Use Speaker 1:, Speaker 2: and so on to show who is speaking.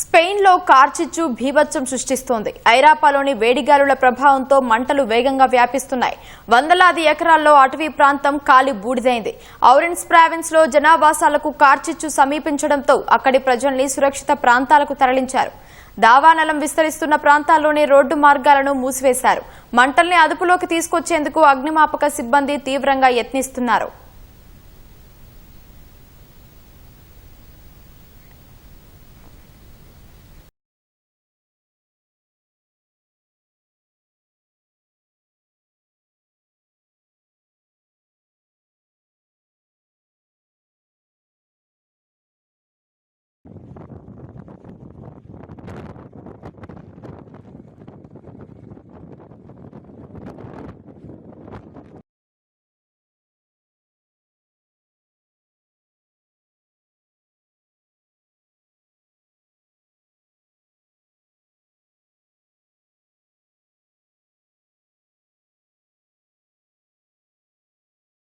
Speaker 1: స్పెయిన్లో కార్చిచ్చు బీభత్సం సృష్టిస్తోంది. ఐరాపాలోని వేడిగాలుల ప్రభావంతో మంటలు వేగంగా వ్యాపిస్తున్నాయి. వందలాది ఎకరాల్లో అటవీ ప్రాంతం కాలి బూడిదైంది. ఔరెన్స్ ప్రావిన్స్ లో జనావాసాలకు కార్చిచ్చు సమీపించడంతో అక్కడి ప్రజల్ని సురక్షిత ప్రాంతాలకు తరలించారు. దావానలం విస్తరిస్తున్న ప్రాంతాల్లోనే రోడ్డు మార్గాలను మూసివేశారు. మంటల్ని అదుపులోకి తీసుకొచ్చేందుకు అగ్నిమాపక సిబ్బంది తీవ్రంగా యత్నిస్తున్నారు.